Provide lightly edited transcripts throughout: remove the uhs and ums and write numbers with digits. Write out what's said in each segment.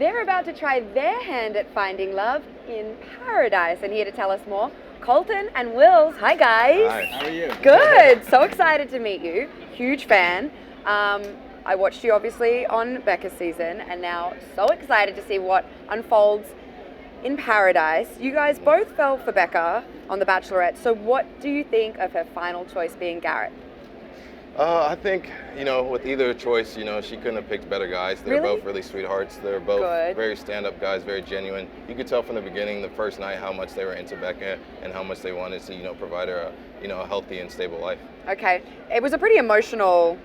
they're about to try their hand at finding love in paradise. And here to tell us more, Colton and Wills. Hi, guys. Hi, how are you? Good. So excited to meet you. Huge fan. I watched you obviously on Becca's season, and now so excited to see what unfolds in paradise. You guys both fell for Becca on The Bachelorette. So what do you think of her final choice being Garrett? I think, with either choice, she couldn't have picked better guys. They're Really? both really sweethearts. They're both Good. very stand-up guys, very genuine. You could tell from the beginning, the first night, how much they were into Becca and how much they wanted to, provide her a healthy and stable life. Okay. It was a pretty emotional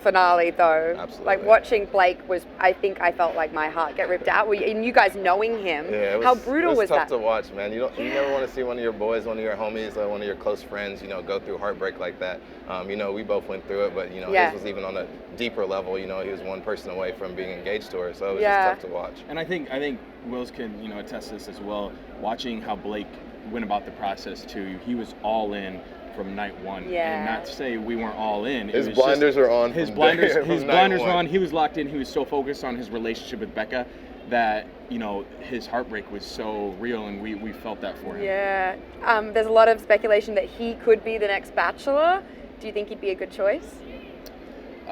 finale, though. Absolutely. Like, watching Blake was, I think I felt like my heart get ripped out. And you guys knowing him, Yeah, how brutal was tough that? to watch, man. You never want to see one of your boys, one of your homies, one of your close friends, go through heartbreak like that. We both went through it, but Yeah. his was even on a deeper level. He was one person away from being engaged to her, so it was Yeah. just tough to watch. And I think Wills can attest to this as well. Watching how Blake went about the process too, he was all in from night one. Yeah. And not to say we weren't all in. His blinders were on. His from blinders day- his from night blinders were one. on. He was locked in. He was so focused on his relationship with Becca that his heartbreak was so real, and we felt that for him. Yeah. There's a lot of speculation that he could be the next Bachelor. Do you think he'd be a good choice?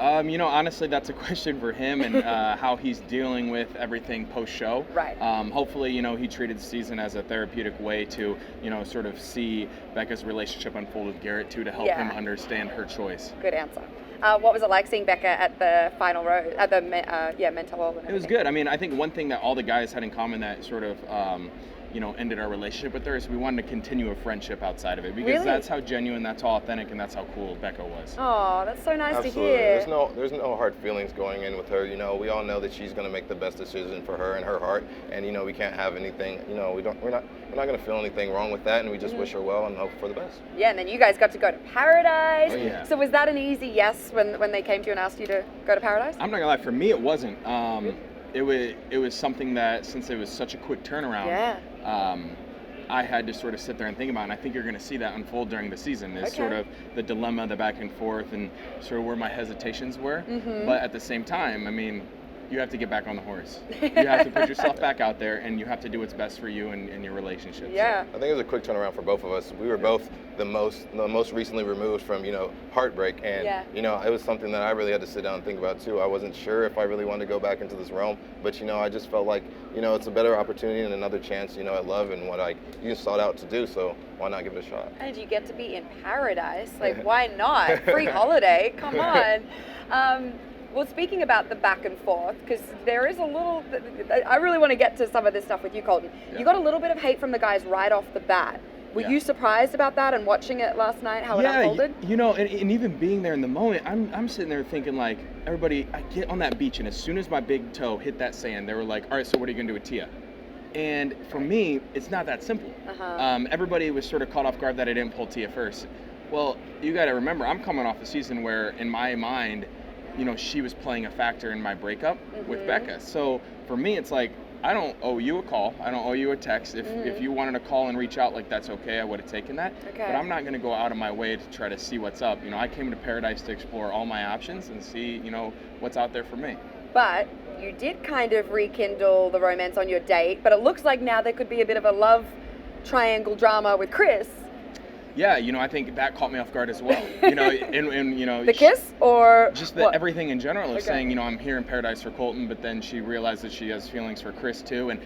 Honestly, that's a question for him and how he's dealing with everything post-show. Right. Hopefully, he treated the season as a therapeutic way to, sort of see Becca's relationship unfold with Garrett too, to help Yeah. him understand her choice. Good answer. What was it like seeing Becca at the final rose, at the mental health? It was good. I mean, I think one thing that all the guys had in common that sort of, ended our relationship with her is we wanted to continue a friendship outside of it, because Really? that's how genuine, that's how authentic, and that's how cool Becca was. Oh, that's so nice Absolutely. to hear. There's no hard feelings going in with her. We all know that she's going to make the best decision for her and her heart, and we can't have anything. We're not going to feel anything wrong with that, and we just wish her well and hope for the best. Yeah, and then you guys got to go to paradise. Oh, yeah. So was that an easy yes when they came to you and asked you to go to paradise? I'm not gonna lie, for me it wasn't. It was something that, since it was such a quick turnaround, Yeah. I had to sort of sit there and think about it, and I think you're going to see that unfold during the season, is sort Okay. of the dilemma, the back and forth, and sort of where my hesitations were. Mm-hmm. But at the same time, I mean, you have to get back on the horse. You have to put yourself back out there, and you have to do what's best for you and your relationship. Yeah. I think it was a quick turnaround for both of us. We were both the most recently removed from heartbreak, and Yeah. it was something that I really had to sit down and think about too. I wasn't sure if I really wanted to go back into this realm, but I just felt like it's a better opportunity and another chance at love and what I sought out to do. So why not give it a shot? And you get to be in paradise. Like, why not? Free holiday. Come on. Well, speaking about the back and forth, because there is a little, I really want to get to some of this stuff with you, Colton. Yeah. You got a little bit of hate from the guys right off the bat. Were Yeah. you surprised about that and watching it last night, how it unfolded? And even being there in the moment, I'm sitting there thinking, like, everybody, I get on that beach, and as soon as my big toe hit that sand, they were like, all right, so what are you going to do with Tia? And for me, it's not that simple. Uh-huh. Everybody was sort of caught off guard that I didn't pull Tia first. Well, you got to remember, I'm coming off a season where, in my mind, she was playing a factor in my breakup with Becca. So for me, it's like, I don't owe you a call. I don't owe you a text. If you wanted to call and reach out, like, that's okay. I would have taken that. Okay. But I'm not going to go out of my way to try to see what's up. I came to Paradise to explore all my options and see, what's out there for me. But you did kind of rekindle the romance on your date, but it looks like now there could be a bit of a love triangle drama with Chris. Yeah, I think that caught me off guard as well. The kiss or just what? everything in general of Okay. saying, I'm here in Paradise for Colton, but then she realized that she has feelings for Chris too, and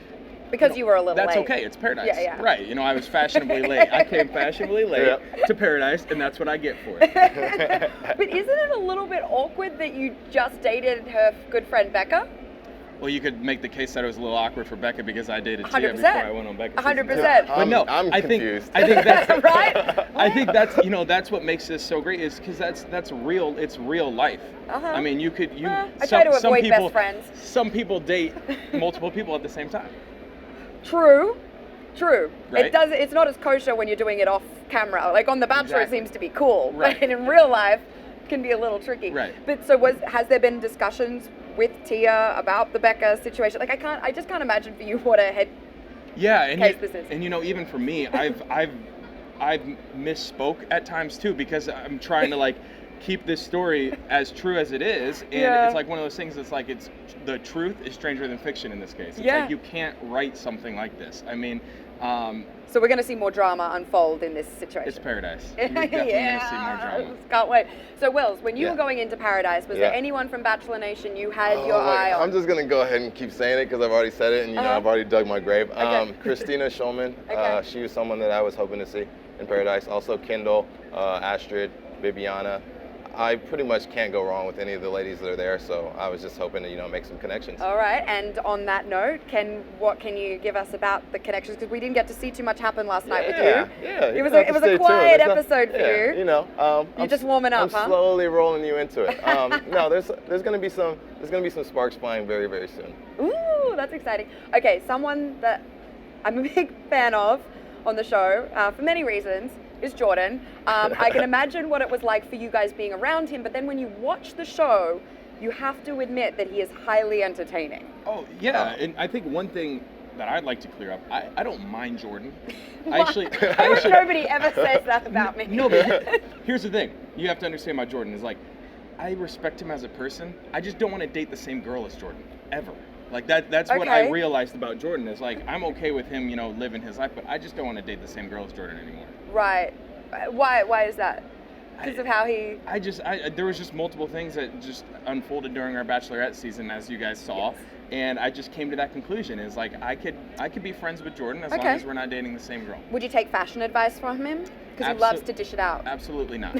Because you were a little that's late. okay. It's Paradise. Yeah. Right. I was fashionably late. I came fashionably late to Paradise, and that's what I get for it. But isn't it a little bit awkward that you just dated her good friend Becca? Well, you could make the case that it was a little awkward for Becca because I dated 100%. Tia before I went on Becca's 100%. But no, I'm I think confused. that's Right? I think that's that's what makes this so great, is because that's real. It's real life. Uh-huh. I mean, I try to avoid best friends. Some people date multiple people at the same time. True. Right? It's not as kosher when you're doing it off camera. Like on The Bachelor, Exactly. it seems to be cool, Right. but in real life, it can be a little tricky. Right. But so has there been discussions with Tia about the Becca situation? Like I just can't imagine for you what a head. Yeah, and case this is. and even for me, I've misspoke at times too, because I'm trying to keep this story as true as it is, and it's like one of those things. It's like the truth is stranger than fiction in this case. It's like you can't write something like this. I mean, so we're going to see more drama unfold in this situation. It's paradise. You're definitely going to see more drama. Can't wait. So, Wills, when you were going into Paradise, was there anyone from Bachelor Nation you had your eye on? I'm just going to go ahead and keep saying it because I've already said it, and I've already dug my grave. Christina Schulman, she was someone that I was hoping to see in Paradise. Also Kendall, Astrid, Bibiana. I pretty much can't go wrong with any of the ladies that are there, so I was just hoping to, make some connections. All right, and on that note, what can you give us about the connections? Because we didn't get to see too much happen last night with you. Yeah, it was a quiet episode for you. You're I'm just warming up, I'm slowly rolling you into it. No, there's gonna be some sparks flying very, very soon. Ooh, that's exciting. Okay, someone that I'm a big fan of on the show for many reasons is Jordan. I can imagine what it was like for you guys being around him, but then when you watch the show, you have to admit that he is highly entertaining. Oh, yeah, and I think one thing that I'd like to clear up, I don't mind Jordan. Nobody ever says that about me. No, but here's the thing. You have to understand about Jordan is like, I respect him as a person. I just don't want to date the same girl as Jordan, ever. Like that's what I realized about Jordan is like, I'm okay with him, living his life, but I just don't want to date the same girl as Jordan anymore. Right. Why is that? Because of how he... there was just multiple things that just unfolded during our Bachelorette season, as you guys saw, and I just came to that conclusion. Is like I could be friends with Jordan as long as we're not dating the same girl. Would you take fashion advice from him? Because he loves to dish it out. Absolutely not.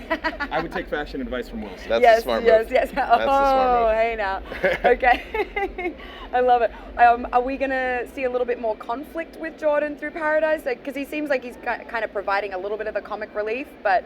I would take fashion advice from Wilson. That's a smart move. Yes. Hey now. Okay. I love it. Are we going to see a little bit more conflict with Jordan through Paradise? Because he seems like he's kind of providing a little bit of the comic relief, but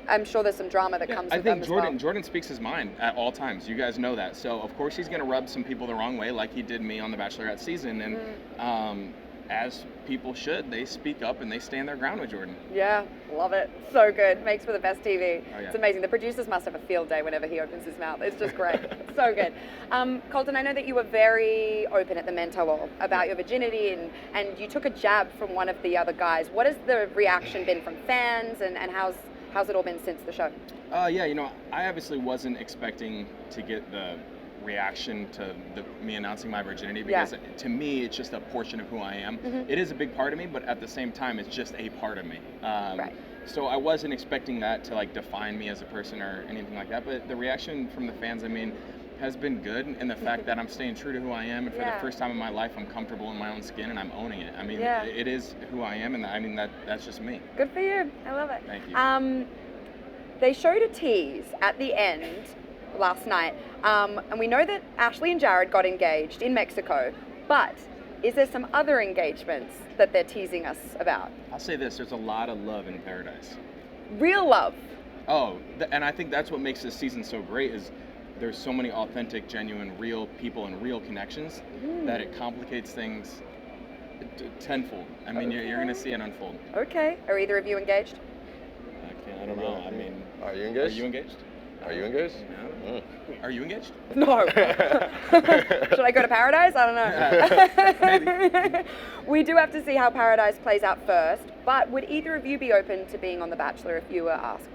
I'm sure there's some drama that comes with them as well. Jordan speaks his mind at all times. You guys know that. So, of course, he's going to rub some people the wrong way like he did me on the Bachelorette season. And as people should, they speak up and they stand their ground with Jordan. Yeah, love it. So good. Makes for the best TV. Oh, yeah. It's amazing. The producers must have a field day whenever he opens his mouth. It's just great. So good. Colton, I know that you were very open at the mentor wall about your virginity and you took a jab from one of the other guys. What has the reaction been from fans and how's it all been since the show? I obviously wasn't expecting to get the reaction to me announcing my virginity because to me it's just a portion of who I am. It is a big part of me, but at the same time it's just a part of me. Right. So I wasn't expecting that to like define me as a person or anything like that, but the reaction from the fans, has been good, and the fact that I'm staying true to who I am, and for the first time in my life I'm comfortable in my own skin and I'm owning it. It is who I am, and that's just me. Good for you. I love it. Thank you. They showed a tease at the end last night, and we know that Ashley and Jared got engaged in Mexico, but is there some other engagements that they're teasing us about? I'll say this, there's a lot of love in Paradise. Real love. Oh, and I think that's what makes this season so great is there's so many authentic, genuine, real people and real connections that it complicates things tenfold. You're going to see it unfold. Okay. Are either of you engaged? I don't know. Are you engaged? Are you engaged? Are you engaged? No. Are you engaged? No. Should I go to Paradise? I don't know. Maybe. We do have to see how Paradise plays out first, but would either of you be open to being on The Bachelor if you were asked?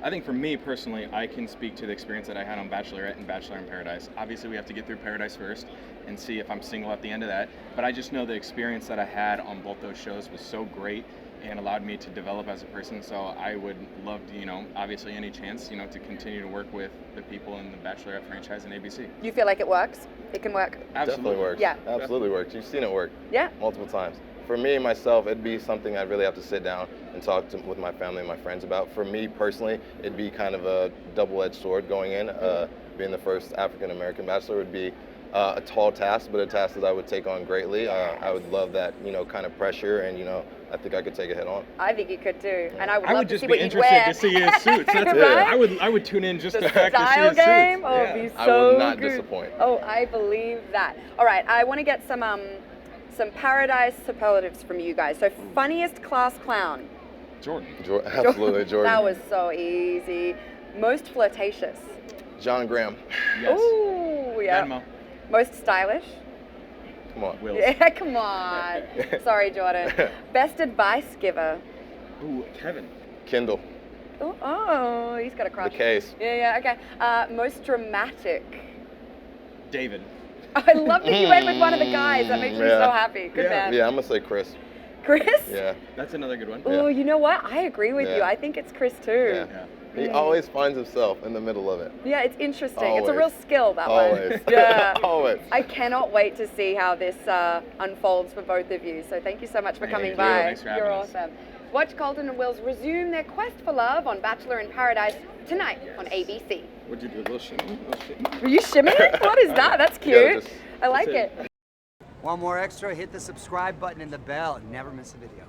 I think for me personally, I can speak to the experience that I had on Bachelorette and Bachelor in Paradise. Obviously, we have to get through Paradise first and see if I'm single at the end of that. But I just know the experience that I had on both those shows was so great and allowed me to develop as a person. So I would love to, obviously any chance, to continue to work with the people in the Bachelorette franchise and ABC. You feel like it works? It can work? Absolutely. Definitely works. Yeah. Absolutely works. You've seen it work. Yeah. Multiple times. For me, myself, it'd be something I'd really have to sit down and talk with my family and my friends about. For me personally, it'd be kind of a double-edged sword going in. Being the first African-American Bachelor would be a tall task, but a task that I would take on greatly. I would love that, kind of pressure, and, I think I could take it head on. I think you could too. And I would love to see what you'd wear. I would just be interested to see his suits. That's right? I would tune in just the to fact to see his game? suits. Oh, it'd be so I will not good. disappoint. Oh, I believe that. All right, I want to get some Paradise superlatives from you guys. So funniest class clown. Jordan. Absolutely, Jordan. That was so easy. Most flirtatious. John Graham. Yes. Ooh, yeah. Venmo. Most stylish. Come on. Will. Yeah, come on. Sorry, Jordan. Best advice giver. Ooh, Kevin. Kendall. Oh, he's got a crush. The case. Yeah, okay. Most dramatic. David. I love that you went with one of the guys. That makes me so happy. Good man. Yeah, I'm gonna say Chris. Chris? Yeah. That's another good one. Oh, you know what? I agree with you. I think it's Chris too. Yeah. He always finds himself in the middle of it. Yeah, it's interesting. Always. It's a real skill, that Always. one. Yeah. Always. I cannot wait to see how this unfolds for both of you. So thank you so much for coming by. Thanks for having You're us. awesome. Watch Colton and Wills resume their quest for love on Bachelor in Paradise tonight on ABC. What'd you do? A little shimmy? Were you shimmying? What is that? That's cute. I like it. Want more extra? Hit the subscribe button and the bell and never miss a video.